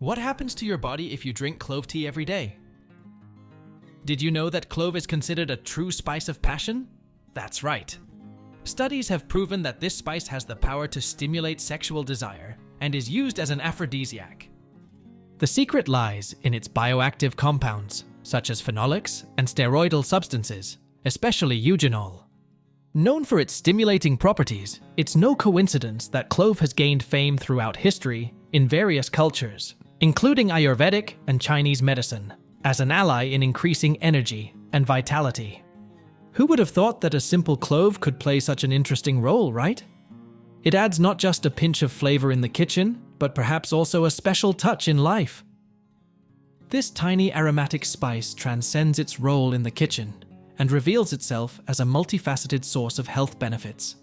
What happens to your body if you drink clove tea every day? Did you know that clove is considered a true spice of passion? That's right. Studies have proven that this spice has the power to stimulate sexual desire and is used as an aphrodisiac. The secret lies in its bioactive compounds, such as phenolics and steroidal substances, especially eugenol. Known for its stimulating properties, it's no coincidence that clove has gained fame throughout history in various cultures, including Ayurvedic and Chinese medicine, as an ally in increasing energy and vitality. Who would have thought that a simple clove could play such an interesting role, right? It adds not just a pinch of flavor in the kitchen, but perhaps also a special touch in life. This tiny aromatic spice transcends its role in the kitchen and reveals itself as a multifaceted source of health benefits.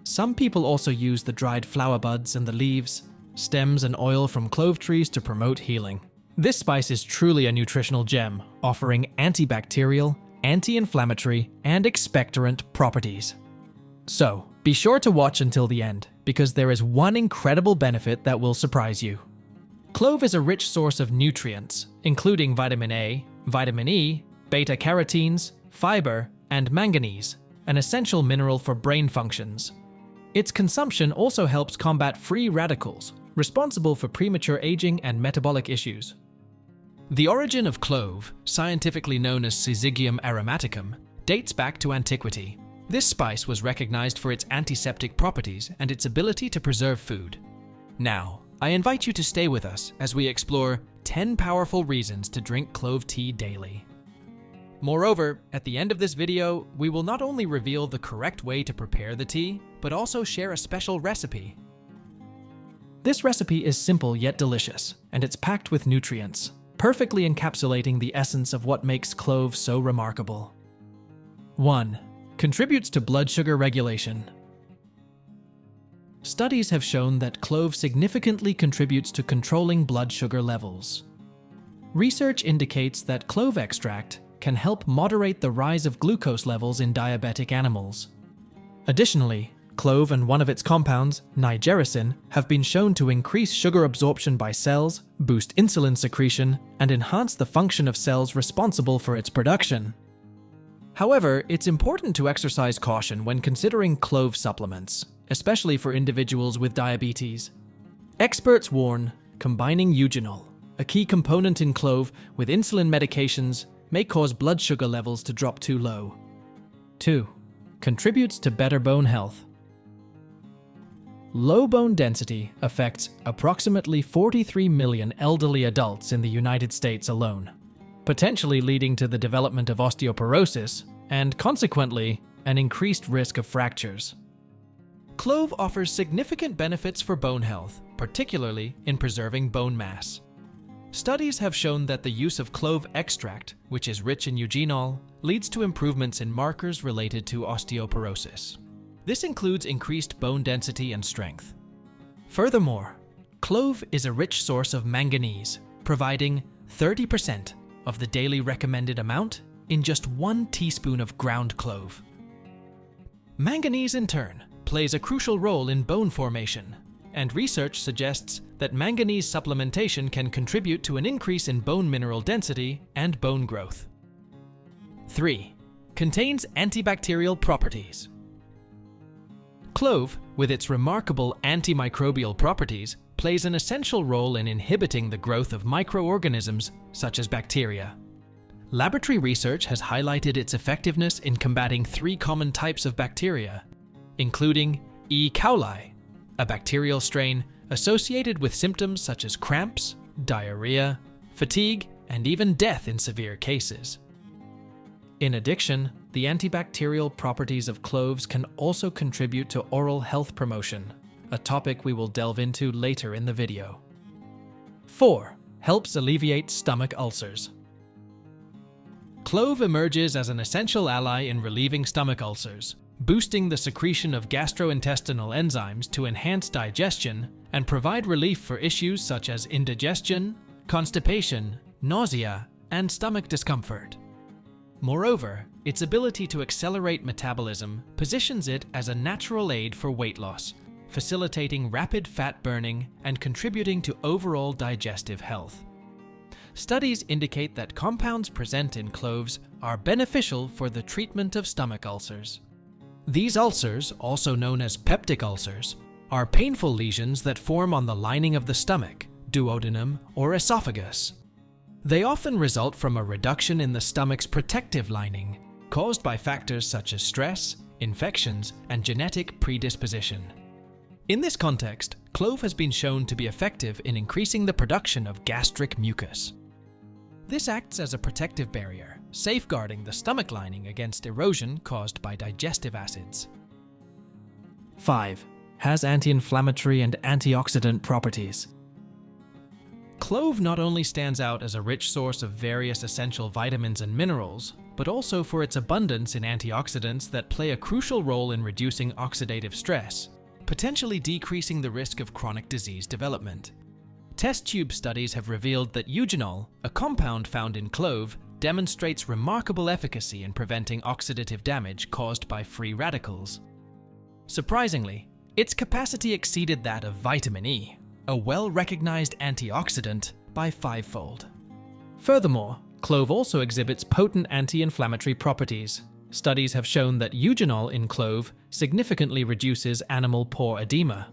Some people also use the dried flower buds and the leaves, stems and oil from clove trees to promote healing. This spice is truly a nutritional gem, offering antibacterial, anti-inflammatory, and expectorant properties. So, be sure to watch until the end, because there is one incredible benefit that will surprise you. Clove is a rich source of nutrients, including vitamin A, vitamin E, beta-carotenes, fiber, and manganese, an essential mineral for brain functions. Its consumption also helps combat free radicals, responsible for premature aging and metabolic issues. The origin of clove, scientifically known as Syzygium aromaticum, dates back to antiquity. This spice was recognized for its antiseptic properties and its ability to preserve food. Now, I invite you to stay with us as we explore 10 powerful reasons to drink clove tea daily. Moreover, at the end of this video, we will not only reveal the correct way to prepare the tea, but also share a special recipe. This recipe is simple yet delicious, and it's packed with nutrients, perfectly encapsulating the essence of what makes clove so remarkable. 1. Contributes to blood sugar regulation. Studies have shown that clove significantly contributes to controlling blood sugar levels. Research indicates that clove extract can help moderate the rise of glucose levels in diabetic animals. Additionally, clove and one of its compounds, nigericin, have been shown to increase sugar absorption by cells, boost insulin secretion, and enhance the function of cells responsible for its production. However, it's important to exercise caution when considering clove supplements, especially for individuals with diabetes. Experts warn combining eugenol, a key component in clove, with insulin medications may cause blood sugar levels to drop too low. 2. Contributes to better bone health. Low bone density affects approximately 43 million elderly adults in the United States alone, potentially leading to the development of osteoporosis and, consequently, an increased risk of fractures. Clove offers significant benefits for bone health, particularly in preserving bone mass. Studies have shown that the use of clove extract, which is rich in eugenol, leads to improvements in markers related to osteoporosis. This includes increased bone density and strength. Furthermore, clove is a rich source of manganese, providing 30% of the daily recommended amount in just 1 teaspoon of ground clove. Manganese, in turn, plays a crucial role in bone formation, and research suggests that manganese supplementation can contribute to an increase in bone mineral density and bone growth. 3. Contains antibacterial properties. Clove, with its remarkable antimicrobial properties, plays an essential role in inhibiting the growth of microorganisms such as bacteria. Laboratory research has highlighted its effectiveness in combating 3 common types of bacteria, including E. coli, a bacterial strain associated with symptoms such as cramps, diarrhea, fatigue, and even death in severe cases. In addition, the antibacterial properties of cloves can also contribute to oral health promotion, a topic we will delve into later in the video. 4. Helps alleviate stomach ulcers. Clove emerges as an essential ally in relieving stomach ulcers, boosting the secretion of gastrointestinal enzymes to enhance digestion and provide relief for issues such as indigestion, constipation, nausea, and stomach discomfort. Moreover, its ability to accelerate metabolism positions it as a natural aid for weight loss, facilitating rapid fat burning and contributing to overall digestive health. Studies indicate that compounds present in cloves are beneficial for the treatment of stomach ulcers. These ulcers, also known as peptic ulcers, are painful lesions that form on the lining of the stomach, duodenum, or esophagus. They often result from a reduction in the stomach's protective lining, caused by factors such as stress, infections, and genetic predisposition. In this context, clove has been shown to be effective in increasing the production of gastric mucus. This acts as a protective barrier, safeguarding the stomach lining against erosion caused by digestive acids. 5. Has anti-inflammatory and antioxidant properties. Clove not only stands out as a rich source of various essential vitamins and minerals, but also for its abundance in antioxidants that play a crucial role in reducing oxidative stress, potentially decreasing the risk of chronic disease development. Test tube studies have revealed that eugenol, a compound found in clove, demonstrates remarkable efficacy in preventing oxidative damage caused by free radicals. Surprisingly, its capacity exceeded that of vitamin E, a well-recognized antioxidant, by 5-fold. Furthermore, clove also exhibits potent anti-inflammatory properties. Studies have shown that eugenol in clove significantly reduces animal pore edema.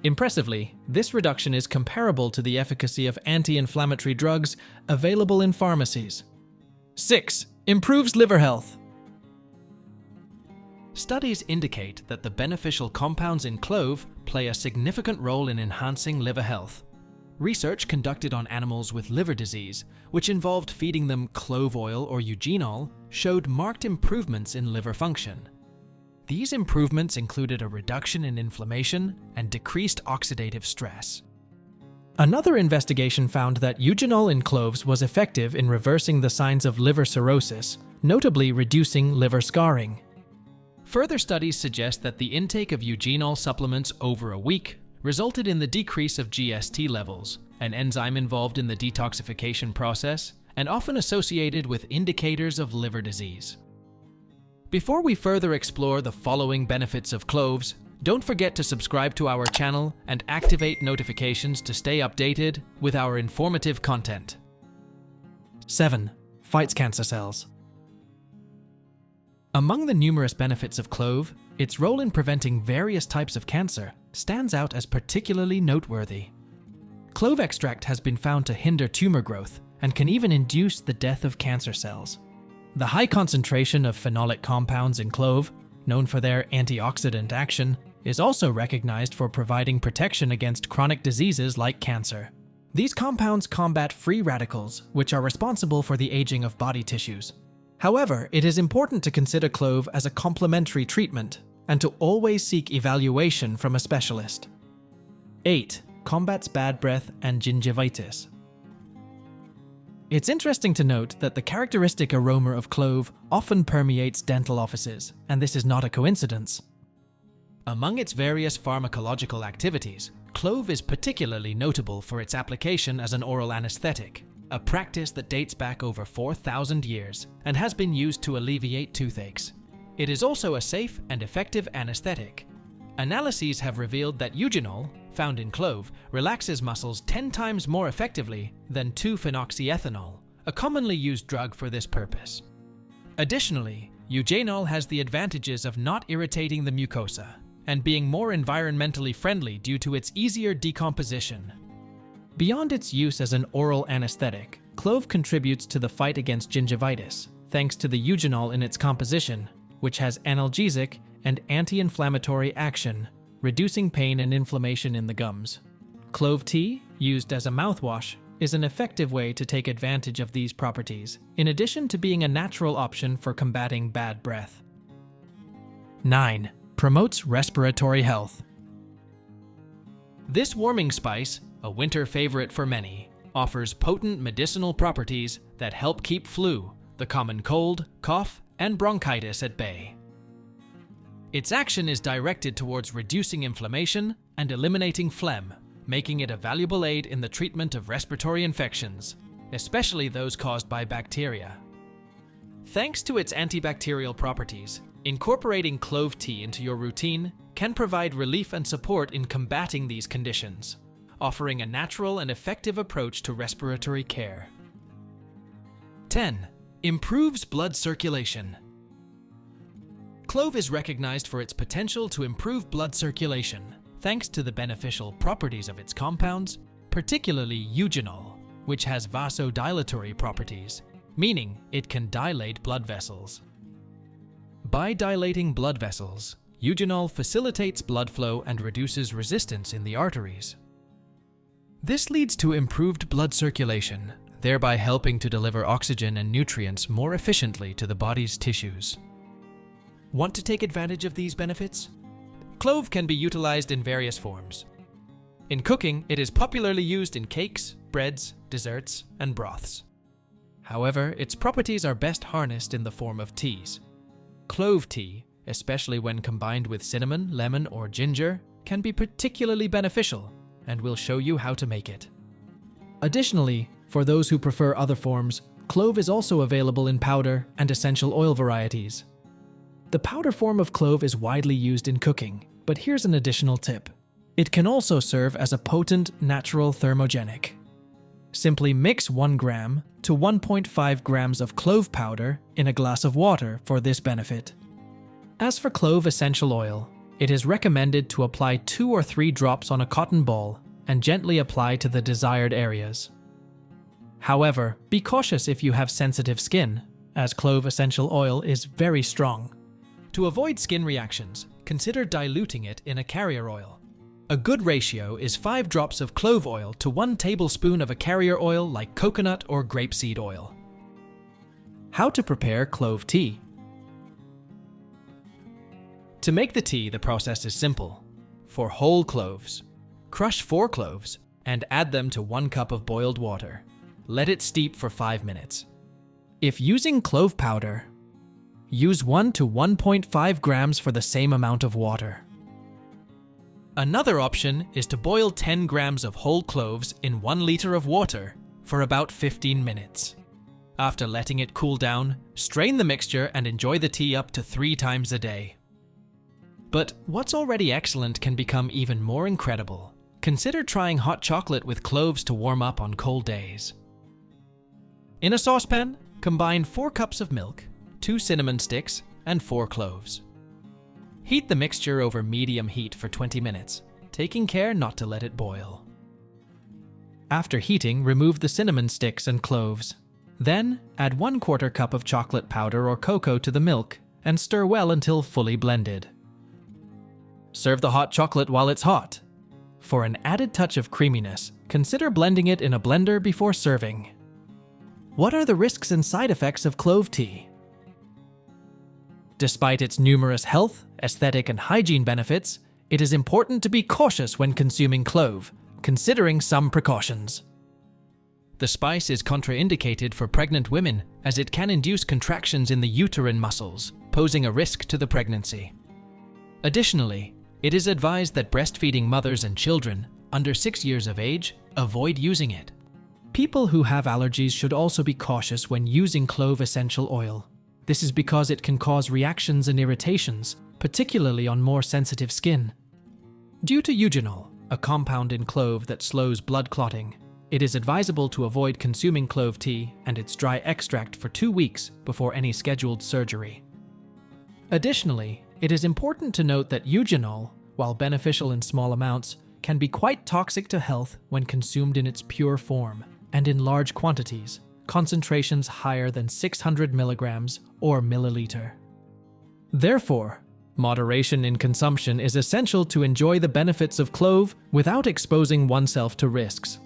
Impressively, this reduction is comparable to the efficacy of anti-inflammatory drugs available in pharmacies. 6. Improves liver health. Studies indicate that the beneficial compounds in clove play a significant role in enhancing liver health. Research conducted on animals with liver disease, which involved feeding them clove oil or eugenol, showed marked improvements in liver function. These improvements included a reduction in inflammation and decreased oxidative stress. Another investigation found that eugenol in cloves was effective in reversing the signs of liver cirrhosis, notably reducing liver scarring. Further studies suggest that the intake of eugenol supplements over a week resulted in the decrease of GST levels, an enzyme involved in the detoxification process and often associated with indicators of liver disease. Before we further explore the following benefits of cloves, don't forget to subscribe to our channel and activate notifications to stay updated with our informative content. 7. Fights cancer cells. Among the numerous benefits of clove, its role in preventing various types of cancer stands out as particularly noteworthy. Clove extract has been found to hinder tumor growth and can even induce the death of cancer cells. The high concentration of phenolic compounds in clove, known for their antioxidant action, is also recognized for providing protection against chronic diseases like cancer. These compounds combat free radicals, which are responsible for the aging of body tissues. However, it is important to consider clove as a complementary treatment and to always seek evaluation from a specialist. 8. Combats bad breath and gingivitis. It's interesting to note that the characteristic aroma of clove often permeates dental offices, and this is not a coincidence. Among its various pharmacological activities, clove is particularly notable for its application as an oral anesthetic, a practice that dates back over 4,000 years and has been used to alleviate toothaches. It is also a safe and effective anesthetic. Analyses have revealed that eugenol, found in clove, relaxes muscles 10 times more effectively than 2-phenoxyethanol, a commonly used drug for this purpose. Additionally, eugenol has the advantages of not irritating the mucosa and being more environmentally friendly due to its easier decomposition. Beyond its use as an oral anesthetic, clove contributes to the fight against gingivitis, thanks to the eugenol in its composition, which has analgesic and anti-inflammatory action, reducing pain and inflammation in the gums. Clove tea, used as a mouthwash, is an effective way to take advantage of these properties, in addition to being a natural option for combating bad breath. 9. Promotes respiratory health. This warming spice, a winter favorite for many, offers potent medicinal properties that help keep flu, the common cold, cough, and bronchitis at bay. Its action is directed towards reducing inflammation and eliminating phlegm, making it a valuable aid in the treatment of respiratory infections, especially those caused by bacteria. Thanks to its antibacterial properties, Incorporating clove tea into your routine can provide relief and support in combating these conditions, offering a natural and effective approach to respiratory care. 10. Improves blood circulation. Clove is recognized for its potential to improve blood circulation, thanks to the beneficial properties of its compounds, particularly eugenol, which has vasodilatory properties, meaning it can dilate blood vessels. By dilating blood vessels, eugenol facilitates blood flow and reduces resistance in the arteries. This leads to improved blood circulation, thereby helping to deliver oxygen and nutrients more efficiently to the body's tissues. Want to take advantage of these benefits? Clove can be utilized in various forms. In cooking, it is popularly used in cakes, breads, desserts, and broths. However, its properties are best harnessed in the form of teas. Clove tea, especially when combined with cinnamon, lemon, or ginger, can be particularly beneficial, and we'll show you how to make it. Additionally, for those who prefer other forms, clove is also available in powder and essential oil varieties. The powder form of clove is widely used in cooking, but here's an additional tip. It can also serve as a potent natural thermogenic. Simply mix 1 gram to 1.5 grams of clove powder in a glass of water for this benefit. As for clove essential oil, it is recommended to apply 2 or 3 drops on a cotton ball and gently apply to the desired areas. However, be cautious if you have sensitive skin, as clove essential oil is very strong. To avoid skin reactions, consider diluting it in a carrier oil. A good ratio is 5 drops of clove oil to 1 tablespoon of a carrier oil like coconut or grapeseed oil. How to prepare clove tea? To make the tea, the process is simple. For whole cloves, crush 4 cloves and add them to 1 cup of boiled water. Let it steep for 5 minutes. If using clove powder, use 1 to 1.5 grams for the same amount of water. Another option is to boil 10 grams of whole cloves in 1 liter of water for about 15 minutes. After letting it cool down, strain the mixture and enjoy the tea up to 3 times a day. But what's already excellent can become even more incredible. Consider trying hot chocolate with cloves to warm up on cold days. In a saucepan, combine 4 cups of milk, 2 cinnamon sticks, and 4 cloves. Heat the mixture over medium heat for 20 minutes, taking care not to let it boil. After heating, remove the cinnamon sticks and cloves. Then, add 1/4 cup of chocolate powder or cocoa to the milk and stir well until fully blended. Serve the hot chocolate while it's hot. For an added touch of creaminess, consider blending it in a blender before serving. What are the risks and side effects of clove tea? Despite its numerous health, aesthetic, and hygiene benefits, it is important to be cautious when consuming clove, considering some precautions. The spice is contraindicated for pregnant women as it can induce contractions in the uterine muscles, posing a risk to the pregnancy. Additionally, it is advised that breastfeeding mothers and children under 6 years of age avoid using it. People who have allergies should also be cautious when using clove essential oil. This is because it can cause reactions and irritations, particularly on more sensitive skin. Due to eugenol, a compound in clove that slows blood clotting, it is advisable to avoid consuming clove tea and its dry extract for 2 weeks before any scheduled surgery. Additionally, it is important to note that eugenol, while beneficial in small amounts, can be quite toxic to health when consumed in its pure form and in large quantities, concentrations higher than 600 milligrams or milliliter. Therefore, moderation in consumption is essential to enjoy the benefits of clove without exposing oneself to risks.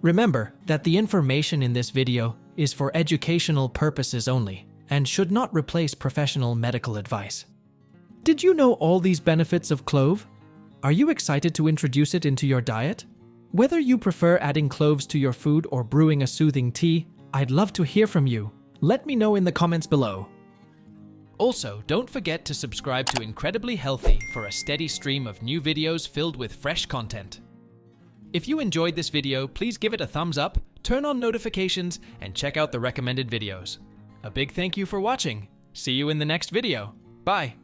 Remember that the information in this video is for educational purposes only and should not replace professional medical advice. Did you know all these benefits of clove? Are you excited to introduce it into your diet? Whether you prefer adding cloves to your food or brewing a soothing tea, I'd love to hear from you. Let me know in the comments below. Also, don't forget to subscribe to Incredibly Healthy for a steady stream of new videos filled with fresh content. If you enjoyed this video, please give it a thumbs up, turn on notifications, and check out the recommended videos. A big thank you for watching. See you in the next video. Bye. Bye.